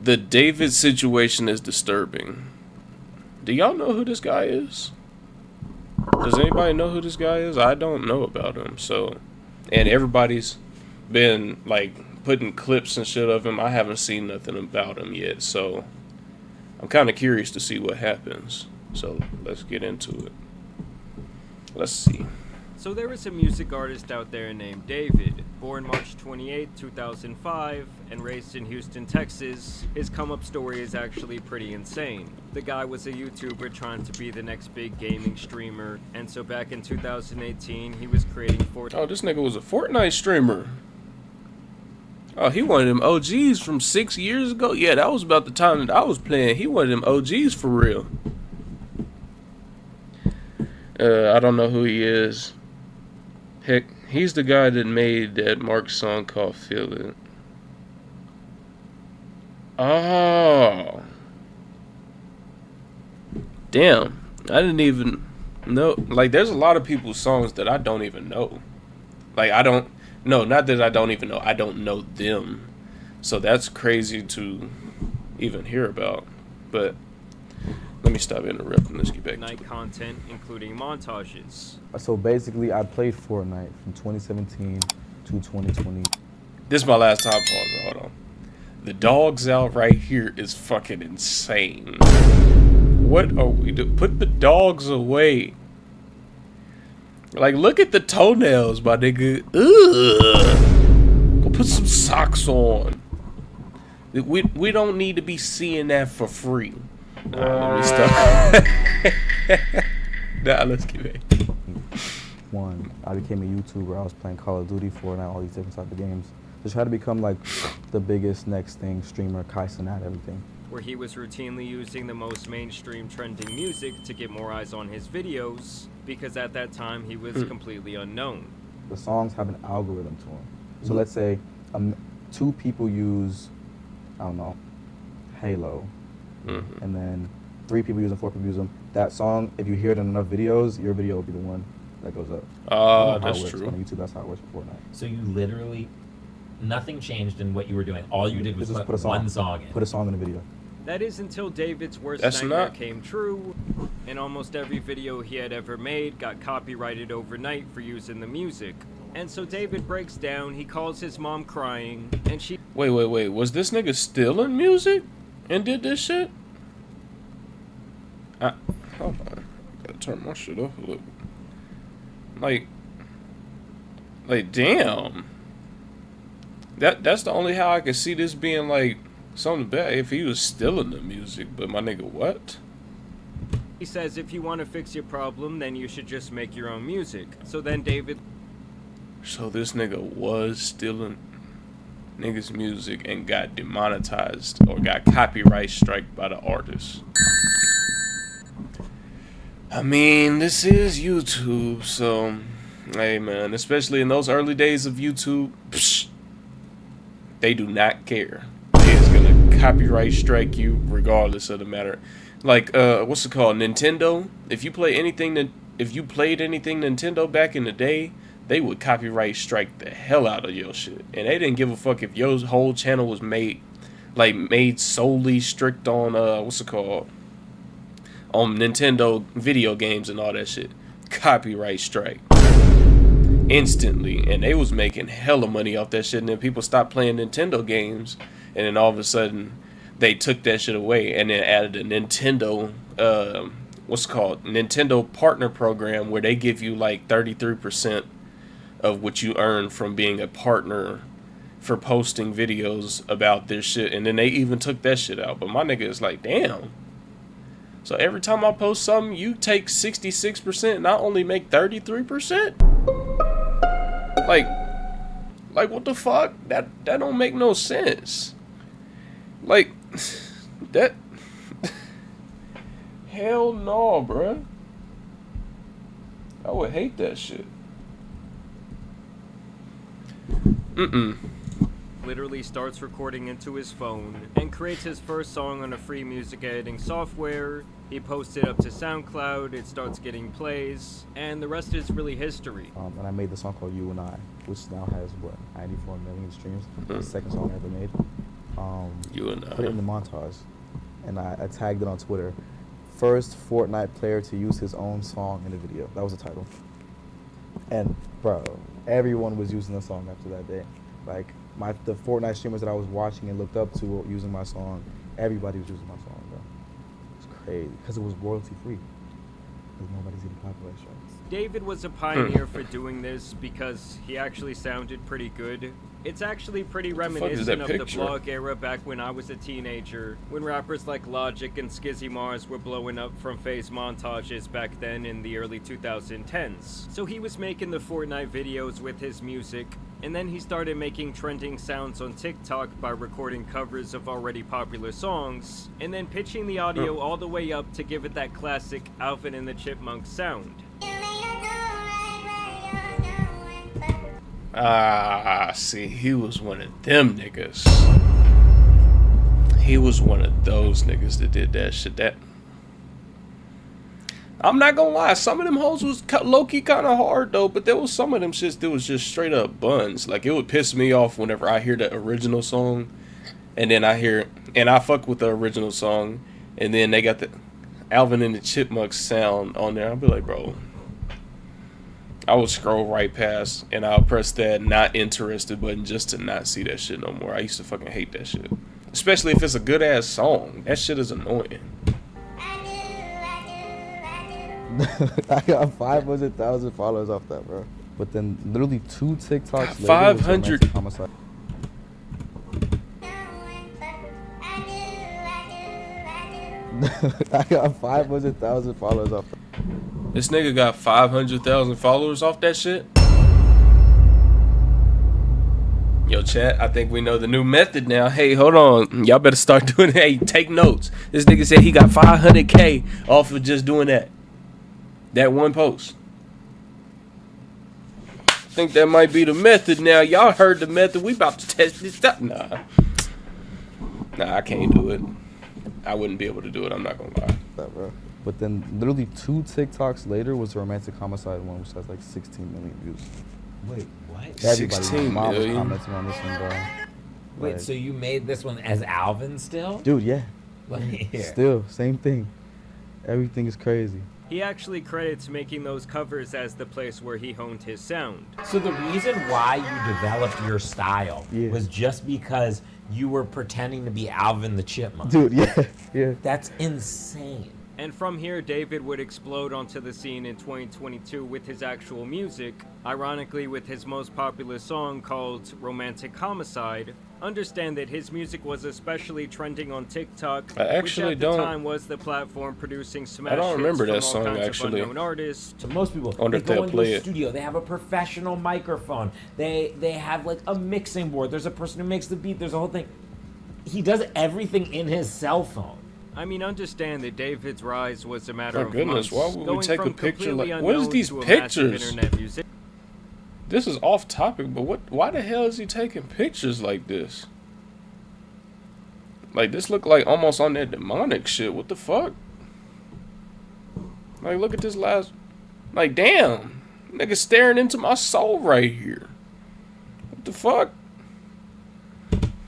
The David situation is disturbing. Do y'all know who this guy is? Does anybody know who this guy is? I don't know about him. So, and everybody's been like putting clips and shit of him. I haven't seen nothing about him yet. So, I'm kind of curious to see what happens. So, let's get into it. Let's see. So there is a music artist out there named David, born March 28, 2005, and raised in Houston, Texas. His come-up story is actually pretty insane. The guy was a YouTuber trying to be the next big gaming streamer, and so back in 2018, he was creating Fortnite. Oh, this nigga was a Fortnite streamer. Oh, he one of them OGs from 6 years ago? Yeah, that was about the time that I was playing. He one of them OGs for real. I don't know who he is. Heck, he's the guy that made that Mark song called Feel It. Oh. Damn. I didn't even know. Like, there's a lot of people's songs that I don't even know. Like, I don't. No, not that I don't even know. I don't know them. So that's crazy to even hear about. But let me stop interrupting. Let's get back to it. Content, including montages. So basically, I played Fortnite from 2017 to 2020. This is my last time pausing. Hold on. The dogs out right here is fucking insane. What are we doing? Put the dogs away. Like, look at the toenails, my nigga. Ugh. Go put some socks on. We don't need to be seeing that for free. Let me stop. Nah, let's get back. One, I became a YouTuber. I was playing Call of Duty, Fortnite, all these different types of games. Just try to become like the biggest next thing, streamer, Kaisenat, everything. Where he was routinely using the most mainstream trending music to get more eyes on his videos, because at that time he was completely unknown. The songs have an algorithm to them. So let's say 2 people use, I don't know, Halo, and then 3 people use them, 4 people use them. That song, if you hear it in enough videos, your video will be the one that goes up. That's true. On YouTube, that's how it works for Fortnite. So you literally, nothing changed in what you were doing. All you did was Just put one song in. Put a song in the video. That is until David's worst nightmare came true, and almost every video he had ever made got copyrighted overnight for using the music. And so David breaks down, he calls his mom crying, and she... Wait. Was this nigga stealing music and did this shit? Hold on. Gotta turn my shit up a little. Like, damn. That's the only how I could see this being, like, something bad if he was stealing the music. But my nigga, what? He says if you want to fix your problem, then you should just make your own music. So then David... So this nigga was stealing niggas' music and got demonetized or got copyright strike by the artist. I mean, this is YouTube, so hey man, especially in those early days of YouTube, they do not care. They is gonna copyright strike you regardless of the matter. Like what's it called? Nintendo. If you played anything Nintendo back in the day, they would copyright strike the hell out of your shit, and they didn't give a fuck if your whole channel was made solely strict on what's it called? On Nintendo video games and all that shit. Copyright strike. Instantly. And they was making hella money off that shit. And then people stopped playing Nintendo games. And then all of a sudden, they took that shit away. And then added a Nintendo, Nintendo partner program. Where they give you like 33% of what you earn from being a partner for posting videos about this shit. And then they even took that shit out. But my nigga is like, damn. So every time I post something, you take 66% and I only make 33%? Like what the fuck? That don't make no sense. Like, that... Hell no, bruh. I would hate that shit. literally starts recording into his phone and creates his first song on a free music editing software. He posts it up to SoundCloud, it starts getting plays, and the rest is really history. And I made the song called You and I, which now has, 94 million streams. It's the second song I ever made. You and put it in the montage, and I tagged it on Twitter. First Fortnite player to use his own song in a video. That was the title. And bro, everyone was using the song after that day. Like the Fortnite streamers that I was watching and looked up to were using my song. Everybody was using my song, bro. It's crazy because it was royalty free. Because nobody's getting copyright strikes. David was a pioneer for doing this because he actually sounded pretty good. It's actually pretty reminiscent of the blog era back when I was a teenager, when rappers like Logic and Skizzy Mars were blowing up from phase montages back then in the early 2010s. So he was making the Fortnite videos with his music, and then he started making trending sounds on TikTok by recording covers of already popular songs, and then pitching the audio all the way up to give it that classic Alvin and the Chipmunks sound. See, he was one of them niggas. He was one of those niggas that did that shit. That I'm not gonna lie, some of them hoes was low-key kind of hard though, but there was some of them shits that was just straight up buns. Like, it would piss me off whenever I hear the original song, and then I fuck with the original song, and then they got the Alvin and the Chipmunks sound on there. I'll be like, bro, I would scroll right past, and I'll press that not interested button just to not see that shit no more. I used to fucking hate that shit. Especially if it's a good ass song. That shit is annoying. I got 500,000 followers off that, bro. But then literally 2 TikToks later, 500. Homicide. I got 500,000 followers off that. This nigga got 500,000 followers off that shit. Yo, chat, I think we know the new method now. Hey, hold on. Y'all better start doing it. Hey, take notes. This nigga said he got 500K off of just doing that. That one post. I think that might be the method now. Y'all heard the method. We about to test this out. Nah, I can't do it. I wouldn't be able to do it. I'm not gonna lie. That, bro. But then literally 2 TikToks later was the romantic homicide one, which has like 16 million views. Wait, what? Everybody, 16 mom was million? commenting on this one, bro. Wait, Like, so you made this one as Alvin still? dude, yeah. Here. Still, same thing. Everything is crazy. He actually credits making those covers as the place where he honed his sound. So the reason why you developed your style was just because you were pretending to be Alvin the Chipmunk. Dude, yeah. That's insane. And from here, David would explode onto the scene in 2022 with his actual music, ironically with his most popular song called Romantic Homicide. Understand that his music was especially trending on TikTok, which at the time was the platform producing smash hits from all kinds of unknown artists. To most people, they go into a studio, they have a professional microphone, they have like a mixing board, there's a person who makes the beat, there's a whole thing. He does everything in his cell phone. I mean, understand that David's rise was a matter of goodness, months, why would we take a picture like... What is these pictures? This is off topic, but why the hell is he taking pictures like this? Like, this look like almost on that demonic shit. What the fuck? Like, look at this last... Like, damn. Nigga staring into my soul right here. What the fuck?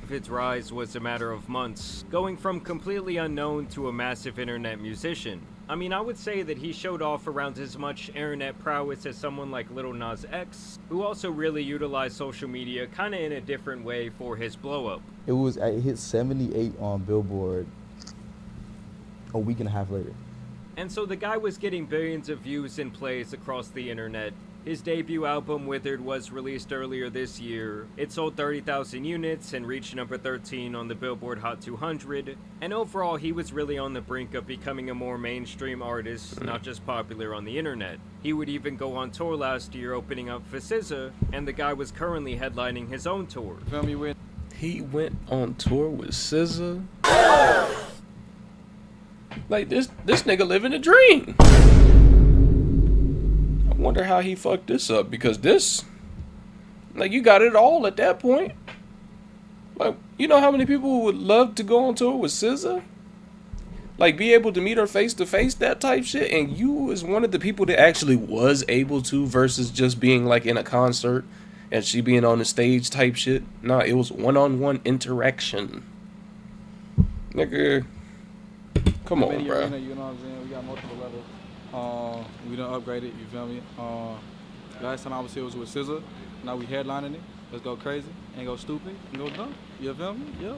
David's rise was a matter of months, going from completely unknown to a massive internet musician. I mean, I would say that he showed off around as much internet prowess as someone like Lil Nas X, who also really utilized social media kinda in a different way for his blow-up. It hit 78 on Billboard a week and a half later. And so the guy was getting billions of views and plays across the internet. His debut album, Withered, was released earlier this year. It sold 30,000 units and reached number 13 on the Billboard Hot 200. And overall, he was really on the brink of becoming a more mainstream artist, not just popular on the internet. He would even go on tour last year, opening up for SZA, and the guy was currently headlining his own tour. He went on tour with SZA? Like, this nigga living a dream. I wonder how he fucked this up, because this, like, you got it all at that point. Like, you know how many people would love to go on tour with SZA? Like, be able to meet her face to face, that type shit, and you was one of the people that actually was able to, versus just being like in a concert and she being on the stage type shit. Nah, it was one-on-one interaction. Nigga, come on, Many bro. arena, you know what I'm saying? We got multiple levels. We done upgraded, you feel me? Last time I was here was with SZA. Now we headlining it. Let's go crazy and go stupid and go dumb. You feel me? Yeah.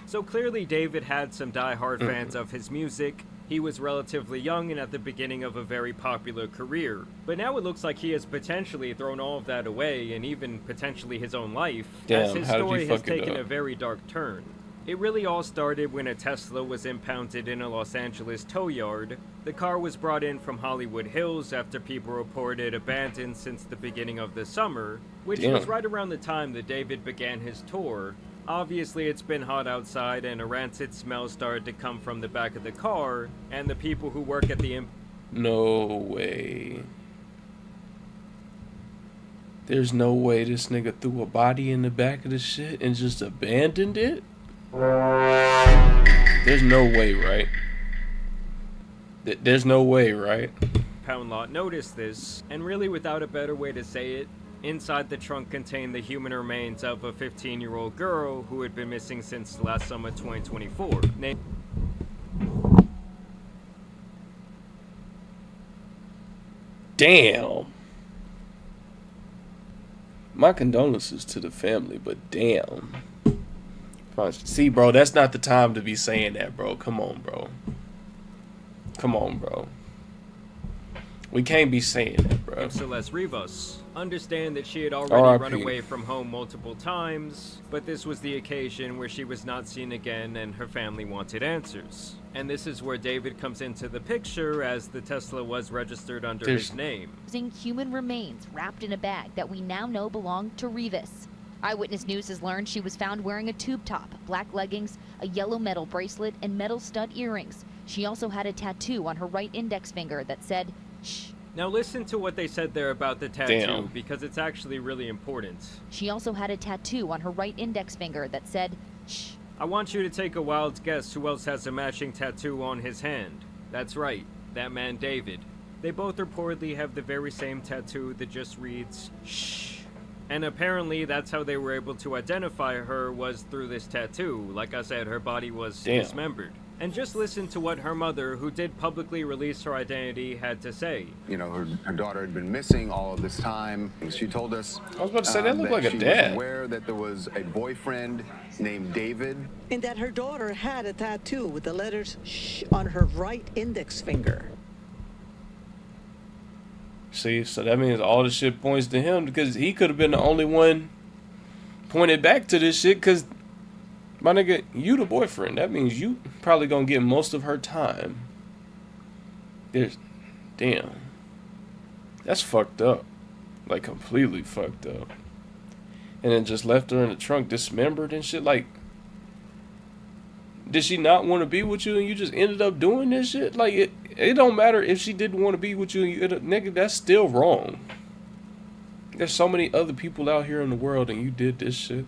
So clearly David had some die-hard fans of his music. He was relatively young and at the beginning of a very popular career. But now it looks like he has potentially thrown all of that away, and even potentially his own life, as Damn, his how did story you has fuck it taken up? a very dark turn. It really all started when a Tesla was impounded in a Los Angeles tow yard. The car was brought in from Hollywood Hills after people reported abandoned since the beginning of the summer, which was Damn. right around the time that David began his tour. Obviously, it's been hot outside and a rancid smell started to come from the back of the car, and the people who work at the No way. There's no way this nigga threw a body in the back of the shit and just abandoned it? There's no way, right? There's no way, right? impound lot noticed this, and really without a better way to say it, inside the trunk contained the human remains of a 15-year-old girl who had been missing since last summer 2024. Damn. My condolences to the family, but damn. See, bro, that's not the time to be saying that, bro. Come on, bro. Come on, bro. We can't be saying that, bro. Celeste Rivas. Understand that she had already run RIP. away from home multiple times, but this was the occasion where she was not seen again and her family wanted answers. And this is where David comes into the picture, as the Tesla was registered under his name. Using human remains wrapped in a bag that we now know belonged to Rivas. Eyewitness News has learned she was found wearing a tube top, black leggings, a yellow metal bracelet, and metal stud earrings. She also had a tattoo on her right index finger that said, "Shh." Now listen to what they said there about the tattoo, Damn. because it's actually really important. She also had a tattoo on her right index finger that said, "Shh." I want you to take a wild guess who else has a matching tattoo on his hand. That's right, that man David. They both reportedly have the very same tattoo that just reads, "Shh." And apparently that's how they were able to identify her, was through this tattoo. Like I said, her body was Damn. dismembered. And just listen to what her mother, who did publicly release her identity, had to say. You know, her daughter had been missing all of this time. She told us I was about to say, that looked like a she dad. was aware that there was a boyfriend named David. And that her daughter had a tattoo with the letters "shh" on her right index finger. See, so that means all the shit points to him, because he could have been the only one pointed back to this shit, because, my nigga, you the boyfriend. That means you probably gonna get most of her time. Damn. That's fucked up. Like, completely fucked up. And then just left her in the trunk dismembered and shit. Like, did she not want to be with you and you just ended up doing this shit? Like, it don't matter if she didn't want to be with you, nigga, that's still wrong. There's so many other people out here in the world and you did this shit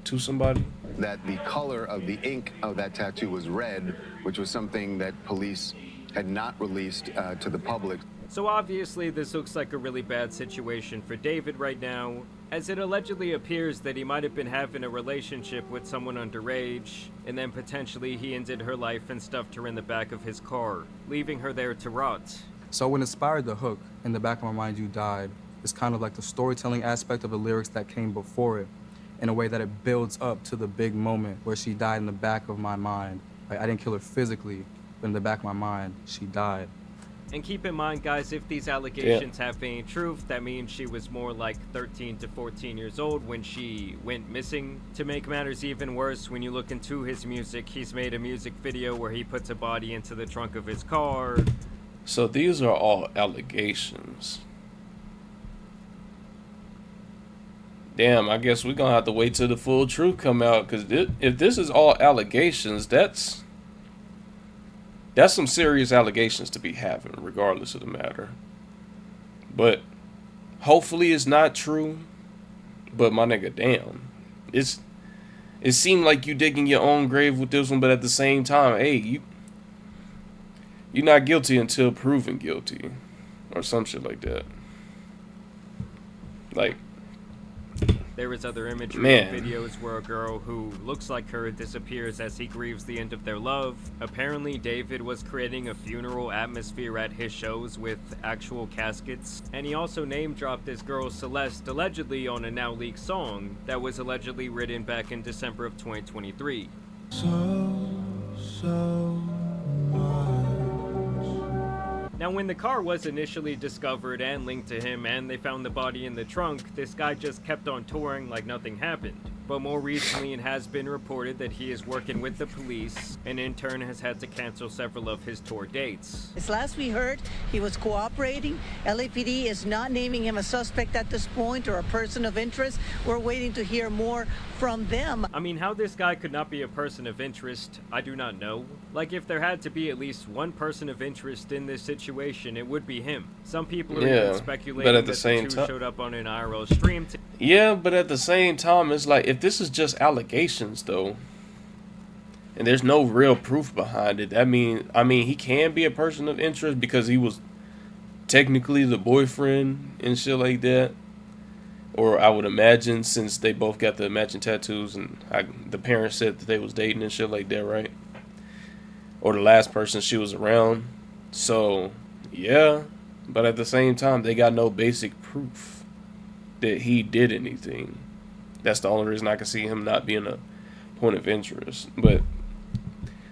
to somebody. That the color of the ink of that tattoo was red, which was something that police had not released to the public. So obviously this looks like a really bad situation for David right now, as it allegedly appears that he might have been having a relationship with someone underage, and then potentially he ended her life and stuffed her in the back of his car, leaving her there to rot. So what inspired the hook, "In the Back of My Mind You Died," is kind of like the storytelling aspect of the lyrics that came before it, in a way that it builds up to the big moment where she died in the back of my mind. Like, I didn't kill her physically, but in the back of my mind, she died. And keep in mind, guys, if these allegations have any truth, that means she was more like 13 to 14 years old when she went missing. To make matters even worse, when you look into his music, he's made a music video where he puts a body into the trunk of his car. So these are all allegations. Damn, I guess we're gonna have to wait till the full truth come out, because if this is all allegations, that's some serious allegations to be having, regardless of the matter. But hopefully it's not true. But my nigga, damn, it seemed like you digging your own grave with this one, but at the same time, hey, you're not guilty until proven guilty, or some shit like that. Like, There is other imagery Man. and videos where a girl who looks like her disappears as he grieves the end of their love. Apparently, David was creating a funeral atmosphere at his shows with actual caskets, and he also name-dropped this girl Celeste allegedly on a now leaked song that was allegedly written back in December of 2023. Now, when the car was initially discovered and linked to him and they found the body in the trunk, this guy just kept on touring like nothing happened. But more recently, it has been reported that he is working with the police and in turn has had to cancel several of his tour dates. As last we heard, he was cooperating. LAPD is not naming him a suspect at this point or a person of interest. We're waiting to hear more from them. I mean, how this guy could not be a person of interest, I do not know. Like, if there had to be at least one person of interest in this situation, it would be him. Some people are even speculating that the two showed up on an IRL stream. Yeah, but at the same time, it's like, if this is just allegations, though, and there's no real proof behind it, I mean, he can be a person of interest because he was technically the boyfriend and shit like that. Or I would imagine, since they both got the matching tattoos and the parents said that they was dating and shit like that, right? Or the last person she was around. So, yeah. But at the same time, they got no basic proof that he did anything. That's the only reason I can see him not being a point of interest. But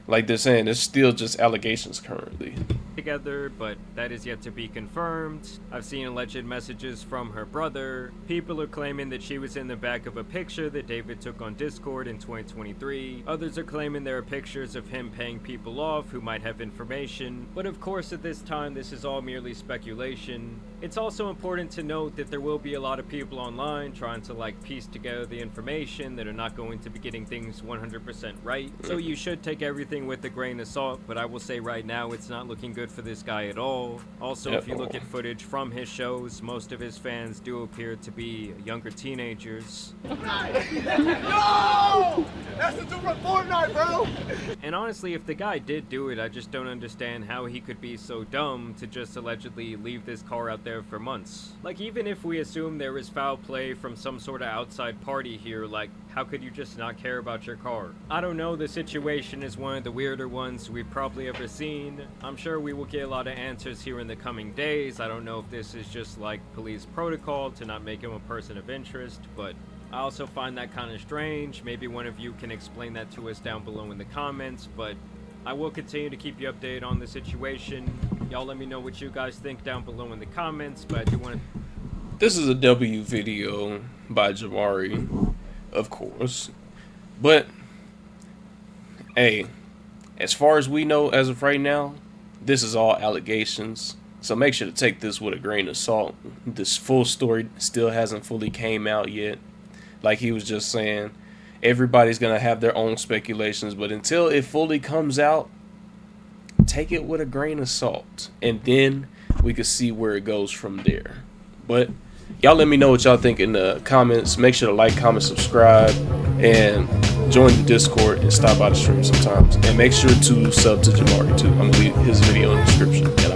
like they're saying, it's still just allegations currently. Together, but that is yet to be confirmed. I've seen alleged messages from her brother. People are claiming that she was in the back of a picture that David took on Discord in 2023. Others are claiming there are pictures of him paying people off who might have information. But of course, at this time, this is all merely speculation. It's also important to note that there will be a lot of people online trying to piece together the information that are not going to be getting things 100% right. So you should take everything with a grain of salt, but I will say right now it's not looking good for this guy at all. Also, if you look at footage from his shows, most of his fans do appear to be younger teenagers. No! That's the dude from Fortnite, bro! And honestly, if the guy did do it, I just don't understand how he could be so dumb to just allegedly leave this car out there for months. Like, even if we assume there is foul play from some sort of outside party here, how could you just not care about your car? I don't know, the situation is one of the weirder ones we've probably ever seen. I'm sure we will get a lot of answers here in the coming days. I don't know if this is just police protocol to not make him a person of interest, but I also find that kind of strange. Maybe one of you can explain that to us down below in the comments, but I will continue to keep you updated on the situation. Y'all let me know what you guys think down below in the comments, but I do want to... This is a W video by Jamari, of course. But, hey, as far as we know as of right now, this is all allegations. So make sure to take this with a grain of salt. This full story still hasn't fully came out yet. Like he was just saying, everybody's going to have their own speculations. But until it fully comes out, take it with a grain of salt. And then we can see where it goes from there. But y'all let me know what y'all think in the comments. Make sure to like, comment, subscribe, and join the Discord and stop by the stream sometimes. And make sure to sub to Jamari too. I'm going to leave his video in the description. And